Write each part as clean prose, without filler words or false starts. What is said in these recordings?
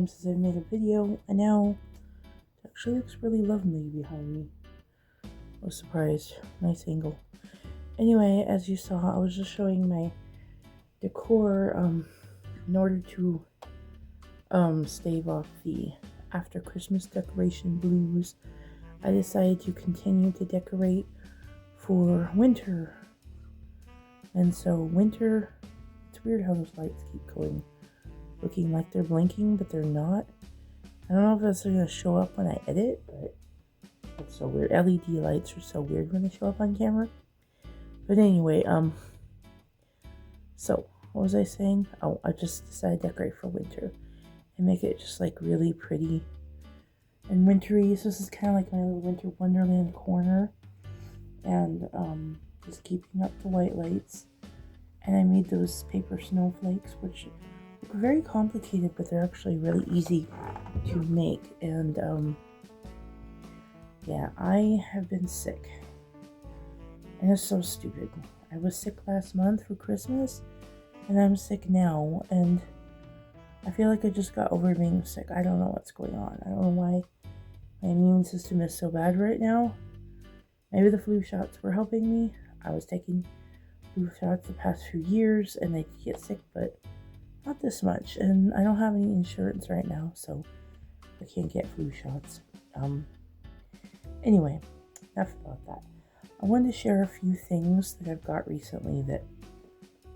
time since I've made a video, and now it actually looks really lovely behind me. I was surprised. Nice angle. Anyway, as you saw, I was just showing my decor in order to stave off the after Christmas decoration blues. I decided to continue to decorate for winter. And so winter, it's weird how those lights keep going, looking like they're blinking, but they're not. I don't know if that's going to show up when I edit, but it's so weird. LED lights are so weird when they show up on camera. But anyway, so what was I saying? Oh, I just decided to decorate for winter and make it just like really pretty and wintry. So this is kind of like my little winter wonderland corner, and just keeping up the white lights. And I made those paper snowflakes, which look very complicated, but they're actually really easy to make. And yeah, I have been sick, and it's so stupid. I was sick last month for Christmas, and I'm sick now, and I feel like I just got over being sick. I don't know what's going on. I don't know why my immune system is so bad right now. Maybe the flu shots were helping me. I was taking flu shots the past few years, and I get sick, but not this much. And I don't have any insurance right now, so I can't get flu shots. Anyway, enough about that. I wanted to share a few things that I've got recently that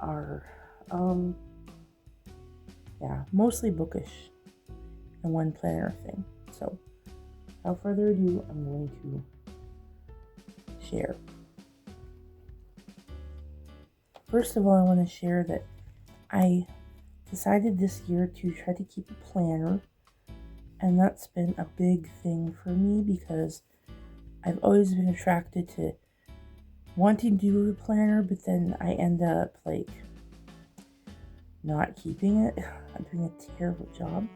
are, mostly bookish and one planner thing. So, without further ado, I'm going to share. First of all, I want to share that I decided this year to try to keep a planner, and that's been a big thing for me because I've always been attracted to wanting to do a planner, but then I end up like not keeping it. I'm doing a terrible job.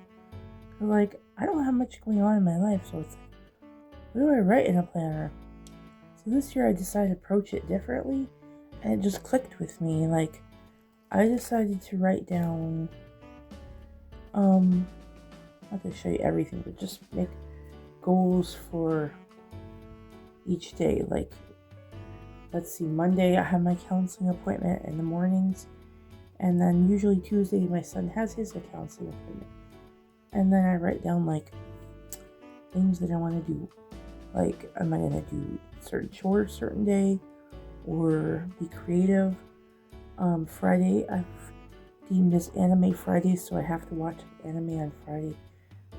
Like, I don't have much going on in my life, so it's like, what do I write in a planner? So this year I decided to approach it differently, and it just clicked with me. Like, I decided to write down, I'm not going to show you everything, but just make goals for each day. Like, let's see, Monday I have my counseling appointment in the mornings, and then usually Tuesday my son has his counseling appointment. And then I write down like things that I want to do. Like, am I going to do certain chores certain day or be creative? Friday I've deemed as Anime Friday, so I have to watch anime on Friday.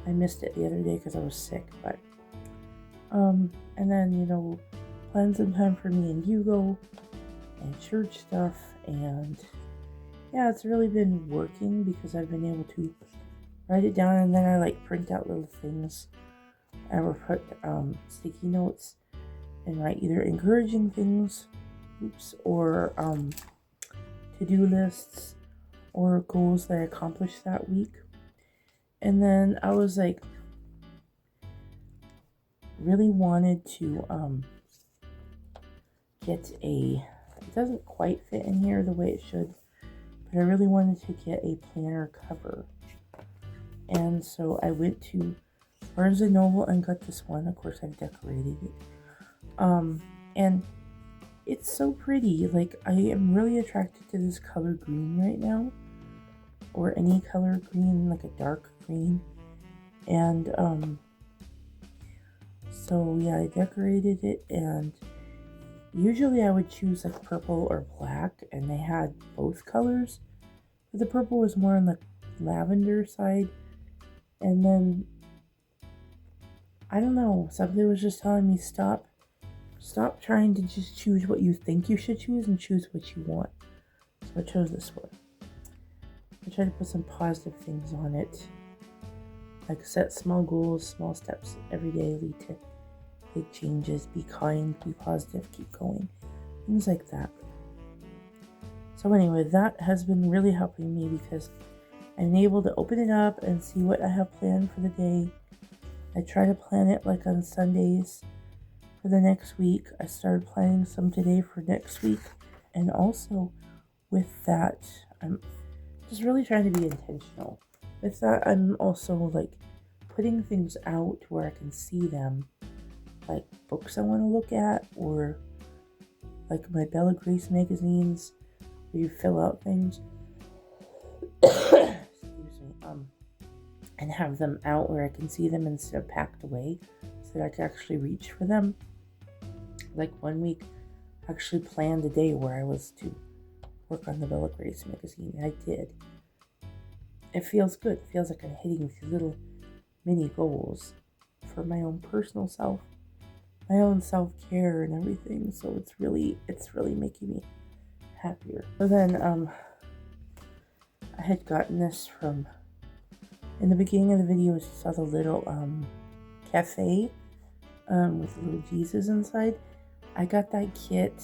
I missed it the other day because I was sick, but and then, plan some time for me and Hugo and church stuff. And yeah, it's really been working because I've been able to write it down, and then I like print out little things. I will put sticky notes and write either encouraging things, or to-do lists or goals that I accomplished that week. And then I was like, really wanted to get it doesn't quite fit in here the way it should, but I really wanted to get a planner cover. And so I went to Barnes & Noble and got this one. Of course, I've decorated it. And it's so pretty. Like, I am really attracted to this color green right now, or any color green, like a dark green. And so yeah, I decorated it, and usually I would choose like purple or black, and they had both colors, but the purple was more on the lavender side. And then I don't know, something was just telling me stop trying to just choose what you think you should choose and choose what you want. So I chose this one. I tried to put some positive things on it, like set small goals, small steps every day lead to big changes. Be kind, be positive, keep going, things like that. So anyway, that has been really helping me because I'm able to open it up and see what I have planned for the day. I try to plan it like on Sundays for the next week. I started planning some today for next week. And also with that, I'm just really trying to be intentional. With that, I'm also like putting things out where I can see them, like books I want to look at, or like my Bella Grace magazines where you fill out things. Excuse me. And have them out where I can see them instead of packed away, so that I can actually reach for them. Like one week, I actually planned a day where I was to work on the Bella Grace magazine, and I did. It feels good. It feels like I'm hitting these little mini goals for my own personal self, my own self-care and everything. So it's really making me happier. So then I had gotten this from, in the beginning of the video, you saw the little cafe with the little Jesus inside. I got that kit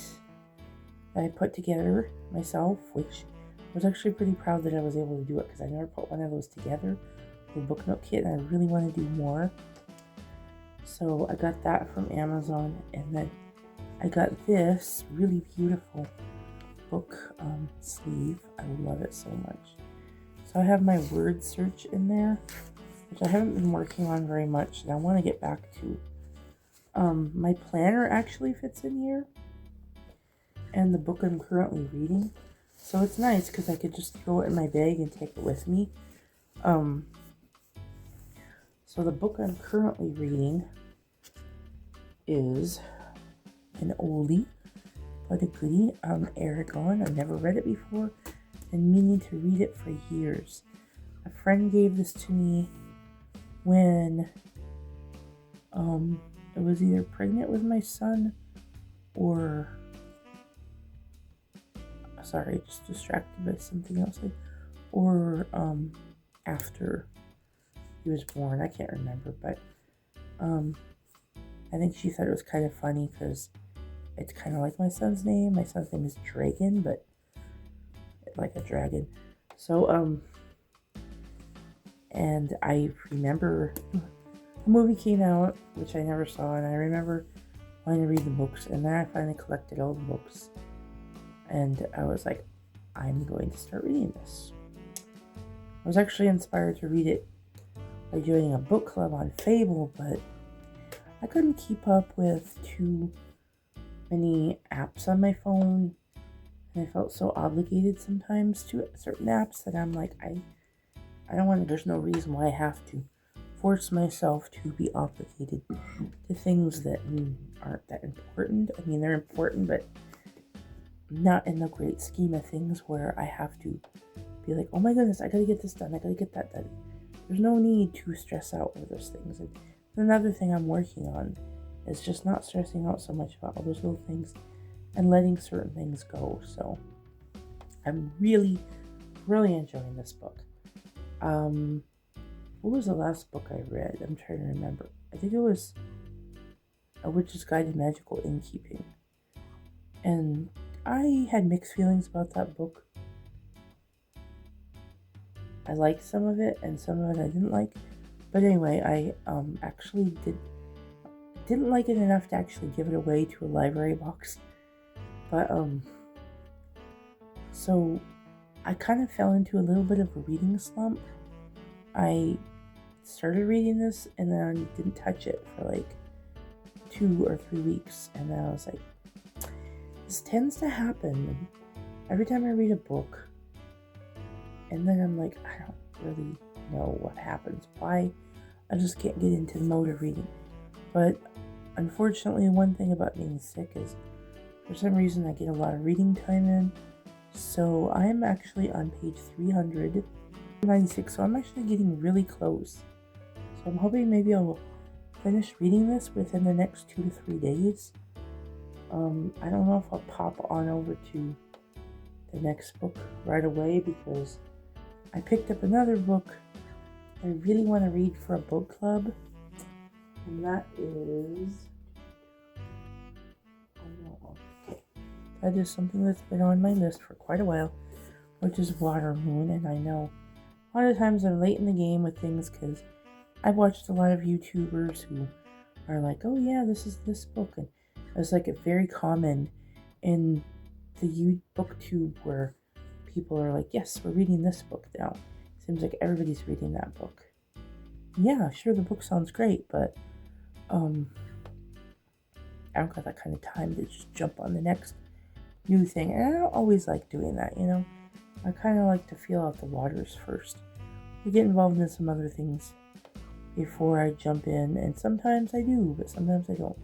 that I put together myself, which I was actually pretty proud that I was able to do it, because I never put one of those together, the book note kit, and I really want to do more. So I got that from Amazon, and then I got this really beautiful book sleeve. I love it so much. So I have my word search in there, which I haven't been working on very much, and I want to get back to. My planner actually fits in here, and the book I'm currently reading. So it's nice because I could just throw it in my bag and take it with me. So the book I'm currently reading is an oldie, but a goodie, Aragon. I've never read it before, and meaning to read it for years. A friend gave this to me when I was either pregnant with my son, or sorry, just distracted by something else, or after he was born. I can't remember, but I think she thought it was kind of funny because it's kind of like my son's name. My son's name is Dragon, but like a dragon. So and I remember the movie came out, which I never saw, and I remember wanting to read the books, and then I finally collected all the books, and I was like, I'm going to start reading this. I was actually inspired to read it by joining a book club on Fable, but I couldn't keep up with too many apps on my phone, and I felt so obligated sometimes to certain apps that I'm like, I don't want to, there's no reason why I have to force myself to be obligated to things that aren't that important. I mean, they're important, but not in the great scheme of things where I have to be like, oh my goodness, I gotta get this done, I gotta get that done. There's no need to stress out over those things. And another thing I'm working on is just not stressing out so much about all those little things and letting certain things go. So I'm really enjoying this book. What was the last book I read? I'm trying to remember. I think it was A Witch's Guide to Magical Innkeeping. And I had mixed feelings about that book. I liked some of it, and some of it I didn't like. But anyway, I actually didn't like it enough to actually give it away to a library box. But so I kind of fell into a little bit of a reading slump. I started reading this and then I didn't touch it for like 2 or 3 weeks, and then I was like, this tends to happen every time I read a book, and then I'm like, I don't really know what happens, why I just can't get into the mode of reading. But unfortunately, one thing about being sick is for some reason I get a lot of reading time in. So I'm actually on page 396, so I'm actually getting really close. So I'm hoping maybe I'll finish reading this within the next 2 to 3 days. I don't know if I'll pop on over to the next book right away, because I picked up another book I really want to read for a book club, and that is, that is something that's been on my list for quite a while, which is Water Moon. And I know a lot of times I'm late in the game with things because I've watched a lot of YouTubers who are like, oh yeah, this is this book, and it's like a very common in the booktube where people are like, yes, we're reading this book now. Seems like everybody's reading that book. Yeah, sure, the book sounds great, but I don't got that kind of time to just jump on the next new thing. And I don't always like doing that, you know? I kind of like to feel out the waters first. I get involved in some other things before I jump in, and sometimes I do, but sometimes I don't.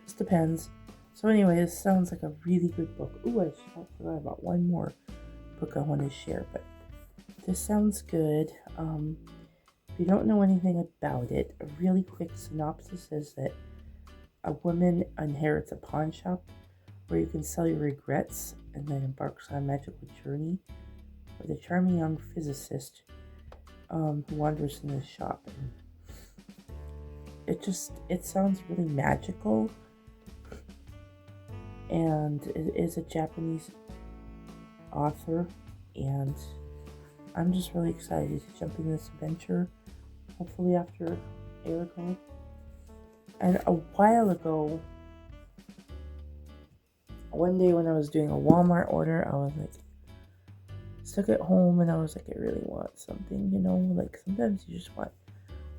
Just depends. So anyway, this sounds like a really good book. Ooh, I forgot about one more book I want to share, but this sounds good. If you don't know anything about it, a really quick synopsis is that a woman inherits a pawn shop where you can sell your regrets and then embarks on a magical journey with a charming young physicist who wanders in the shop. And it sounds really magical, and it is a Japanese author, and I'm just really excited to jump in this adventure, hopefully after Aragon. And a while ago, one day when I was doing a Walmart order, I was like stuck at home, and I was like, I really want something, you know, like sometimes you just want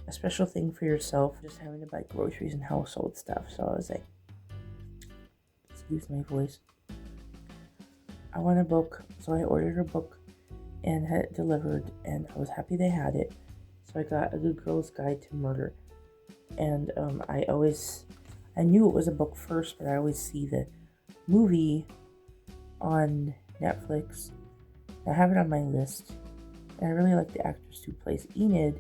a special thing for yourself, just having to buy groceries and household stuff. So I was like, excuse my voice, I want a book. So I ordered a book and had it delivered, and I was happy they had it. So I got A Good Girl's Guide to Murder. And I knew it was a book first, but I always see the movie on Netflix. I have it on my list. And I really like the actress who plays Enid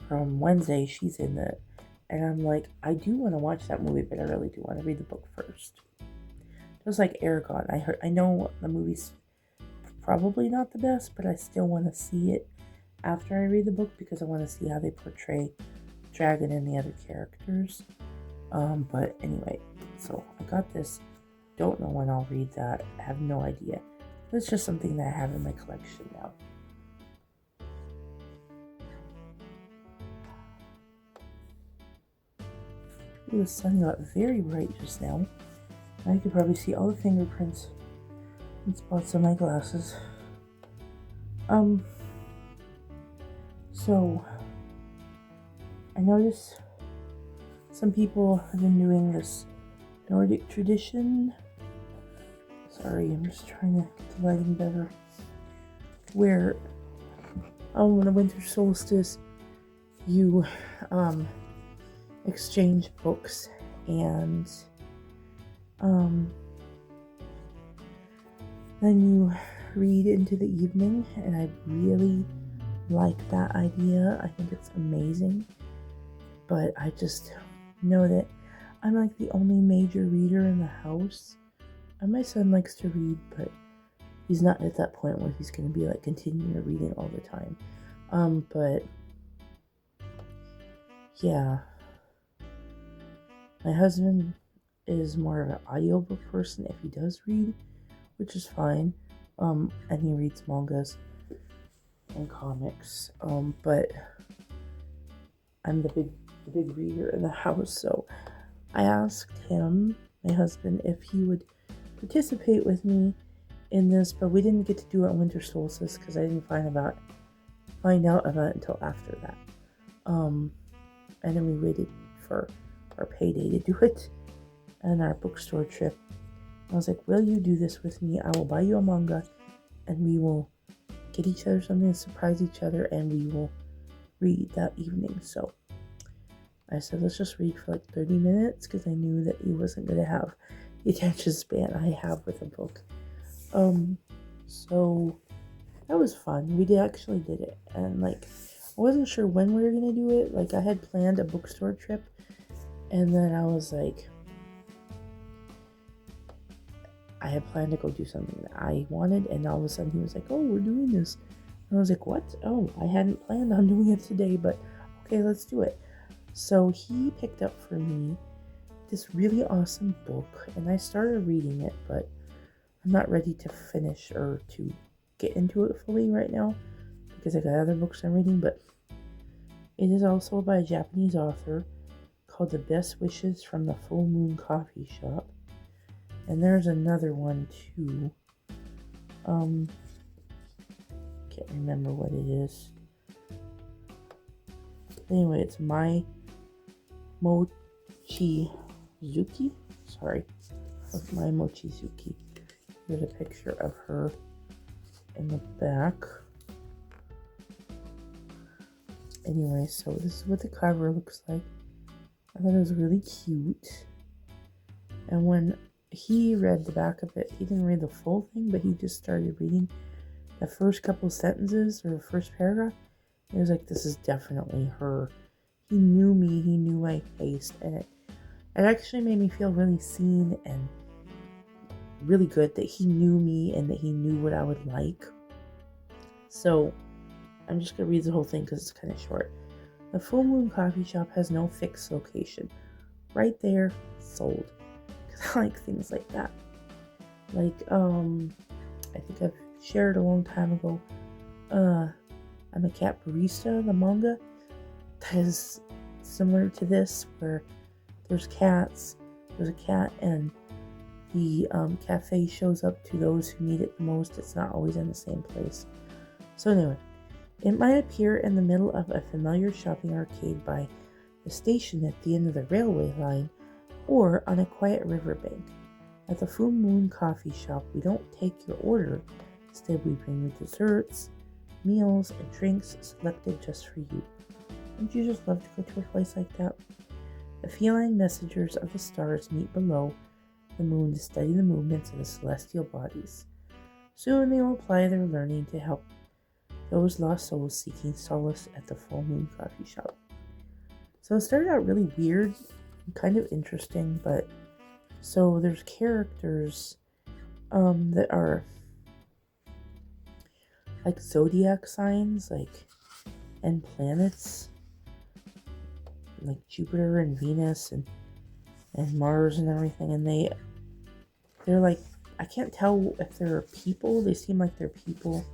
from Wednesday. She's in it. And I'm like, I do want to watch that movie, but I really do want to read the book first. Just like Aragon. I know the movie's probably not the best, but I still want to see it after I read the book because I want to see how they portray Dragon and the other characters. But anyway, so I got this. Don't know when I'll read that. I have no idea. It's just something that I have in my collection now. Ooh, the sun got very bright just now. I could probably see all the fingerprints and spots on my glasses. So I noticed some people have been doing this Nordic tradition. Sorry, I'm just trying to get the lighting better. Where on the winter solstice, you exchange books, and then you read into the evening, and I really like that idea. I think it's amazing, but I just know that I'm like the only major reader in the house, and my son likes to read, but he's not at that point where he's going to be like continuing reading all the time. But yeah, my husband is more of an audiobook person if he does read, which is fine. And he reads mangas and comics. But I'm the big reader in the house, so I asked him, my husband, if he would participate with me in this, but we didn't get to do it on winter solstice because I didn't find out about it until after that. And then we waited for our payday to do it and our bookstore trip. I was like, will you do this with me? I will buy you a manga, and we will get each other something to surprise each other, and we will read that evening. So I said, let's just read for like 30 minutes because I knew that he wasn't going to have the attention span I have with a book. So that was fun. We actually did it, and like I wasn't sure when we were going to do it. Like I had planned a bookstore trip, and then I was like, I had planned to go do something that I wanted, and all of a sudden he was like, oh, we're doing this. And I was like, what? Oh, I hadn't planned on doing it today, but okay, let's do it. So he picked up for me this really awesome book, and I started reading it, but I'm not ready to finish or to get into it fully right now because I got other books I'm reading, but it is also by a Japanese author called The Best Wishes from the Full Moon Coffee Shop. And there's another one too. can't remember what it is. Anyway, it's my Mochizuki. Sorry, that's my Mochizuki. Here's a picture of her in the back. Anyway, so this is what the cover looks like. I thought it was really cute. And when he read the back of it, he didn't read the full thing, but he just started reading the first couple sentences or the first paragraph. It was like, this is definitely her. He knew me, he knew my taste, and it actually made me feel really seen and really good that he knew me and that he knew what I would like. So I'm just going to read the whole thing because it's kind of short. The Full Moon Coffee Shop has no fixed location. Right there, sold. Because I like things like that. Like, I think I've shared a long time ago, I'm a Cat Barista, the manga. That is similar to this, where there's cats, there's a cat, and the cafe shows up to those who need it the most. It's not always in the same place. So anyway, it might appear in the middle of a familiar shopping arcade by the station at the end of the railway line, or on a quiet riverbank. At the Full Moon Coffee Shop, we don't take your order. Instead, we bring you desserts, meals, and drinks selected just for you. Wouldn't you just love to go to a place like that? The feline messengers of the stars meet below the moon to study the movements of the celestial bodies. Soon they will apply their learning to help those lost souls seeking solace at the Full Moon Coffee Shop. So it started out really weird and kind of interesting, but so there's characters that are like zodiac signs, and planets, like Jupiter and Venus and Mars and everything, and they're like, I can't tell if they're people. They seem like they're people,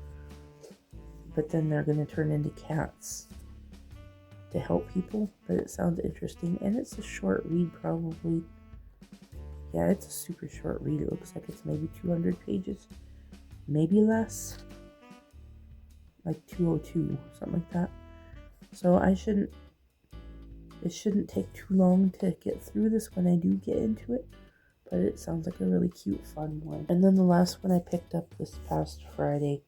but then they're going to turn into cats to help people. But it sounds interesting, and it's a short read, probably. Yeah, it's a super short read. It looks like it's maybe 200 pages, maybe less, like 202, something like that. So it shouldn't take too long to get through this when I do get into it, but it sounds like a really cute, fun one. And then the last one I picked up this past Friday,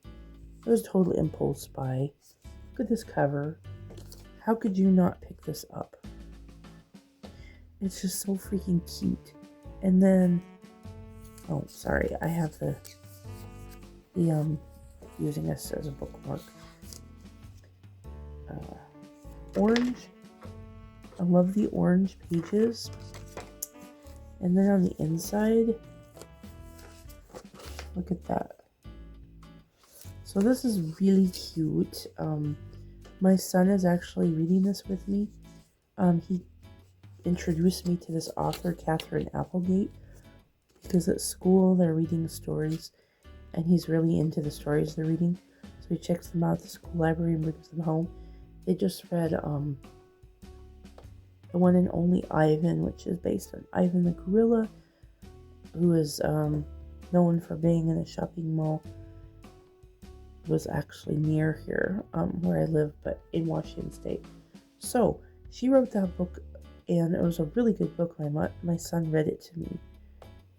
it was a total impulse buy. Look at this cover. How could you not pick this up? It's just so freaking cute. And then, oh, sorry, I have the using this as a bookmark. Orange. I love the orange pages. And then on the inside, look at that. So this is really cute. My son is actually reading this with me. He introduced me to this author, Catherine Applegate, because at school they're reading stories, and he's really into the stories they're reading. So he checks them out at the school library and brings them home. They just read the one and only Ivan, which is based on Ivan the gorilla, who is known for being in a shopping mall. It was actually near here, where I live, but in Washington State. So she wrote that book, and it was a really good book. My son read it to me.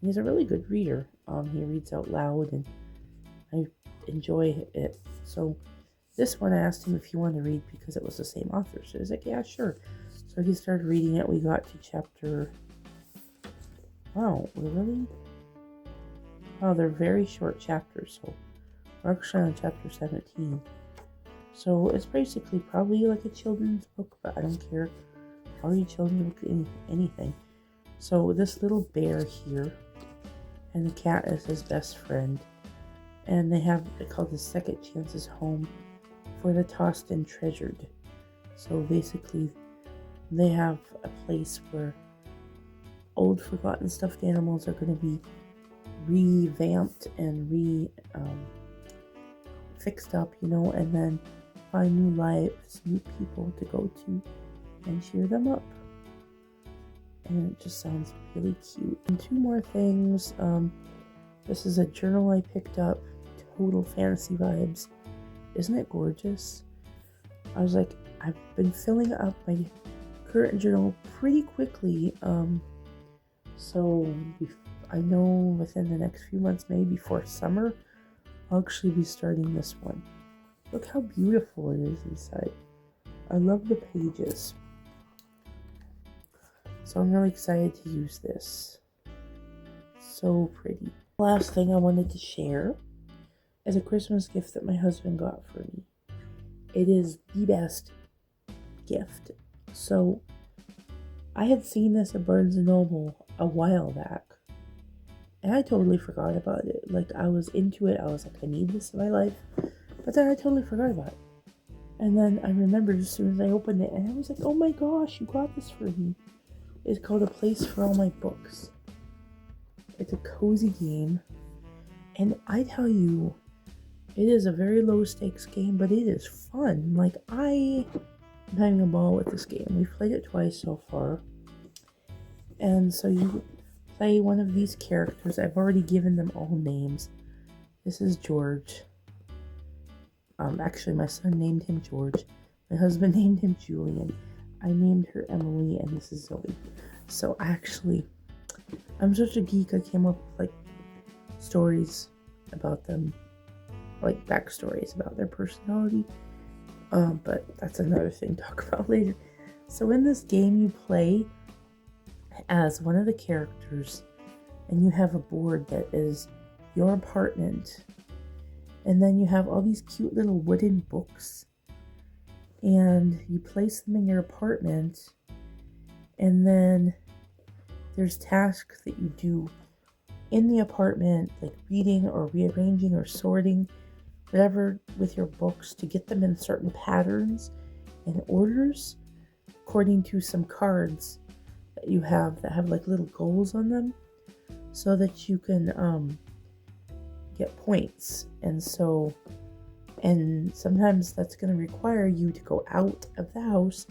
He's a really good reader. He reads out loud, and I enjoy it. So this one, I asked him if he wanted to read because it was the same author. So he's like, yeah, sure. So he started reading it. We got to chapter... Wow, really? Oh, they're very short chapters. So we're actually on chapter 17. So it's basically probably like a children's book, but I don't care. I'll read children's book, anything. So this little bear here, and the cat is his best friend. And they call the Second Chances Home for the Tossed and Treasured. So basically, they have a place where old forgotten stuffed animals are going to be revamped and fixed up, and then find new lives, new people to go to and cheer them up. And it just sounds really cute. And two more things. This is a journal I picked up, total fantasy vibes. Isn't it gorgeous? I was like, I've been filling up my current journal pretty quickly. So I know within the next few months, maybe before summer, I'll actually be starting this one. Look how beautiful it is inside. I love the pages. So I'm really excited to use this. So pretty. Last thing I wanted to share is a Christmas gift that my husband got for me. It is the best gift. So I had seen this at Barnes & Noble a while back. And I totally forgot about it. Like, I was into it. I was like, I need this in my life. But then I totally forgot about it. And then I remembered as soon as I opened it. And I was like, oh my gosh, you got this for me. It's called A Place for All My Books. It's a cozy game. And I tell you, it is a very low stakes game, but it is fun. Like, I'm having a ball with this game. We've played it twice so far. And so you play one of these characters. I've already given them all names. This is George. Actually, my son named him George. My husband named him Julian. I named her Emily, and this is Zoe. So I'm such a geek. I came up with like stories about them, like backstories about their personality. But that's another thing to talk about later. So in this game, you play as one of the characters, and you have a board that is your apartment. And then you have all these cute little wooden books, and you place them in your apartment, and then there's tasks that you do in the apartment, like reading or rearranging or sorting, whatever, with your books to get them in certain patterns and orders according to some cards that you have that have like little goals on them, so that you can get points. And sometimes that's going to require you to go out of the house,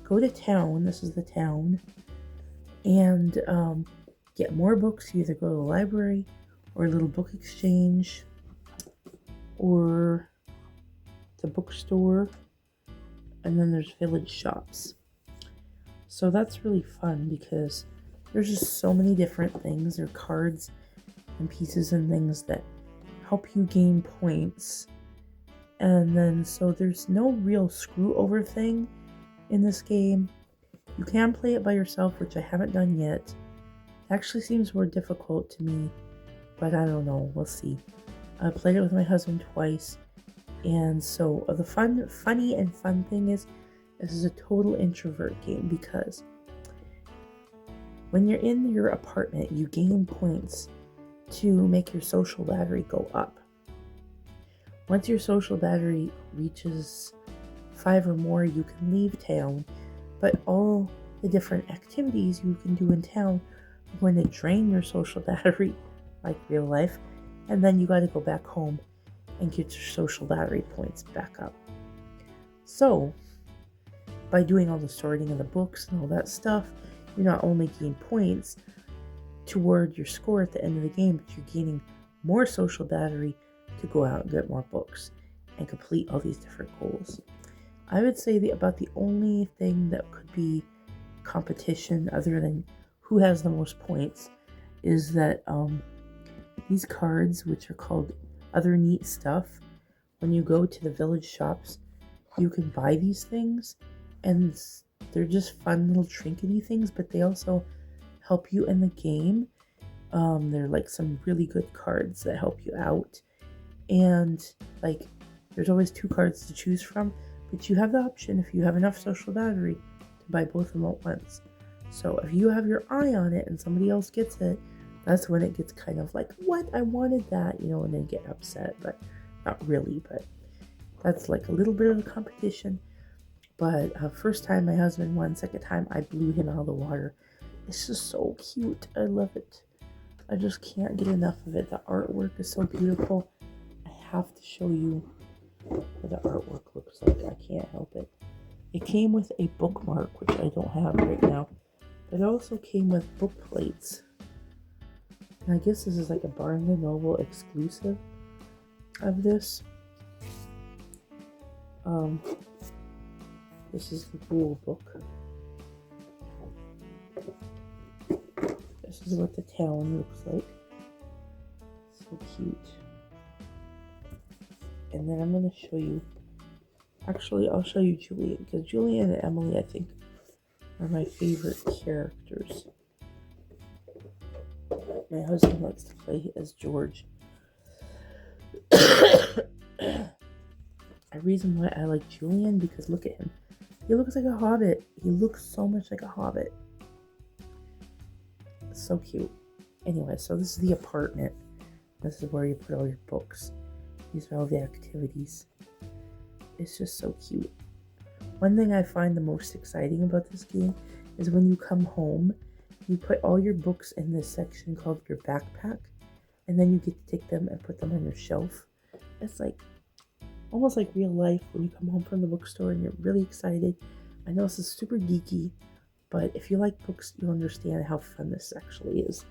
go to town, this is the town, and get more books. You either go to the library or a little book exchange or the bookstore, and then there's village shops. So that's really fun because there's just so many different things. There are cards and pieces and things that help you gain points. And then so there's no real screw over thing in this game. You can play it by yourself, which I haven't done yet. It actually seems more difficult to me, but I don't know, we'll see. I played it with my husband twice, and so the funny and fun thing is, this is a total introvert game because when you're in your apartment, you gain points to make your social battery go up. Once your social battery reaches 5 or more, you can leave town, but all the different activities you can do in town are going to drain your social battery, like real life, and then you got to go back home and get your social battery points back up. So, by doing all the sorting of the books and all that stuff, you not only gain points toward your score at the end of the game, but you're gaining more social battery to go out and get more books and complete all these different goals. I would say about the only thing that could be competition other than who has the most points is that these cards, which are called Other Neat Stuff, when you go to the village shops, you can buy these things, and they're just fun little trinkety things, but they also help you in the game. They're like some really good cards that help you out, and like there's always 2 cards to choose from, but you have the option, if you have enough social battery, to buy both of them at once. So if you have your eye on it and somebody else gets it, that's when it gets kind of like, what, I wanted that, and then get upset, but not really. But that's like a little bit of a competition. But first time my husband won, second time I blew him out of the water. It's just so cute. I love it. I just can't get enough of it. The artwork is so beautiful. I have to show you what the artwork looks like. I can't help it. It came with a bookmark, which I don't have right now. But it also came with book plates. And I guess this is like a Barnes & Noble exclusive of this. Um, this is the rule book. This is what the town looks like. So cute. And then I'm going to show you, actually I'll show you Julian, because Julian and Emily, I think, are my favorite characters. My husband likes to play as George. A reason why I like Julian, because look at him. He looks like a hobbit. He looks so much like a hobbit. So cute. Anyway, so this is the apartment. This is where you put all your books. These are all the activities. It's just so cute. One thing I find the most exciting about this game is when you come home, you put all your books in this section called your backpack, and then you get to take them and put them on your shelf. It's like almost like real life when you come home from the bookstore and you're really excited. I know this is super geeky, but if you like books, you'll understand how fun this actually is.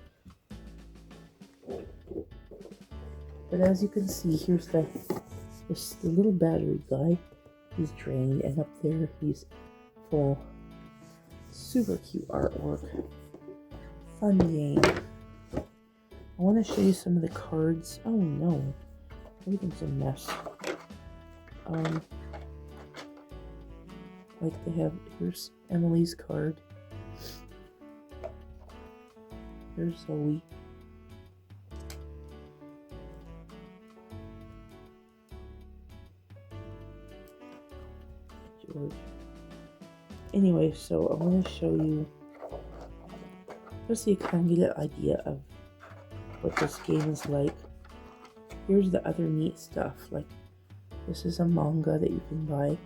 But as you can see, here's the little battery guy. He's drained, and up there he's full. Super cute artwork. Fun game. I want to show you some of the cards. Oh no, everything's a mess. Like they have, here's Emily's card. Here's Zoe. George. Anyway, so I want to show you, just so you kind of get an idea of what this game is like. Here's the other neat stuff, like this is a manga that you can buy.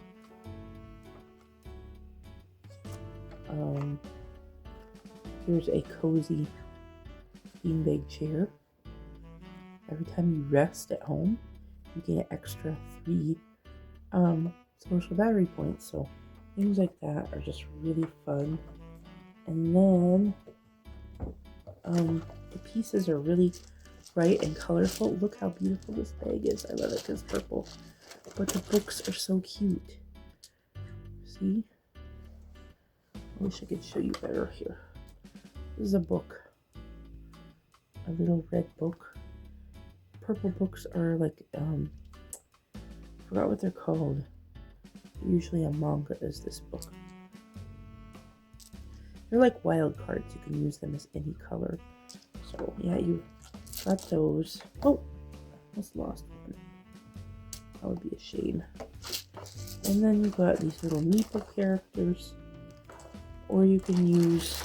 Here's a cozy beanbag chair. Every time you rest at home, you get an extra 3 social battery points. So things like that are just really fun. And then the pieces are really bright and colorful. Look how beautiful this bag is. I love it because it's purple. But the books are so cute. See? I wish I could show you better here. This is a book. A little red book. Purple books are like, I forgot what they're called. Usually a manga is this book. They're like wild cards. You can use them as any color. So yeah, you got those. Oh, I almost lost one. That would be a shame. And then you got these little meeple characters. Or you can use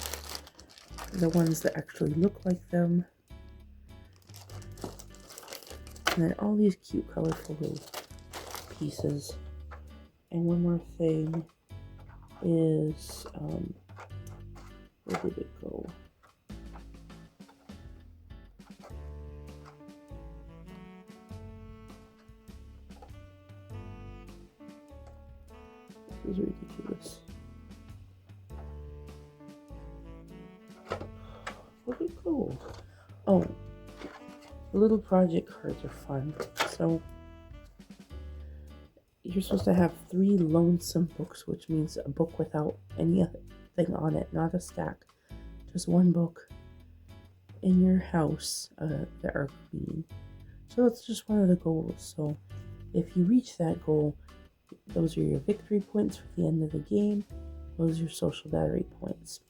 the ones that actually look like them. And then all these cute, colorful little pieces. And one more thing is, where did it go? This is ridiculous. Where'd it go? Oh, the little project cards are fun. So you're supposed to have 3 lonesome books, which means a book without anything on it, not a stack. Just one book in your house that are clean. So that's just one of the goals. So if you reach that goal, those are your victory points for the end of the game. Those are your social battery points.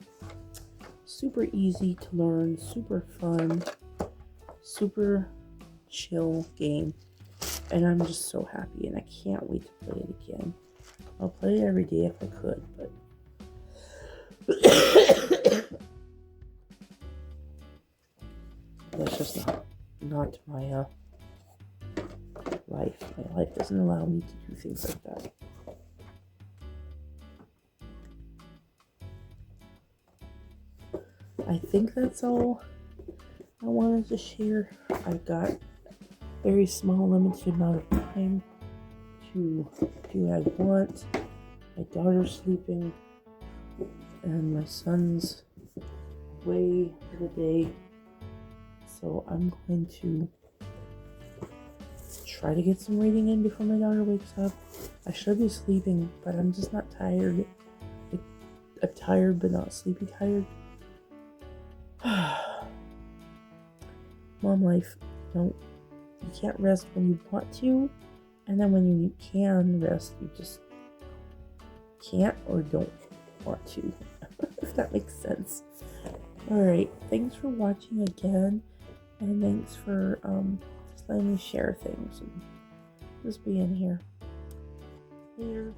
Super easy to learn, super fun, super chill game. And I'm just so happy, and I can't wait to play it again. I'll play it every day if I could, but that's just not my life. My life doesn't allow me to do things like that. I think that's all I wanted to share. I've got very small, limited amount of time to do what I want. My daughter's sleeping, and my son's away for the day. So I'm going to try to get some reading in before my daughter wakes up. I should be sleeping, but I'm just not tired. Like, I'm tired, but not sleepy tired. Mom life, you can't rest when you want to, and then when you can rest, you just can't or don't want to, if that makes sense. Alright, thanks for watching again, and thanks for just letting me share things and just being here. Later.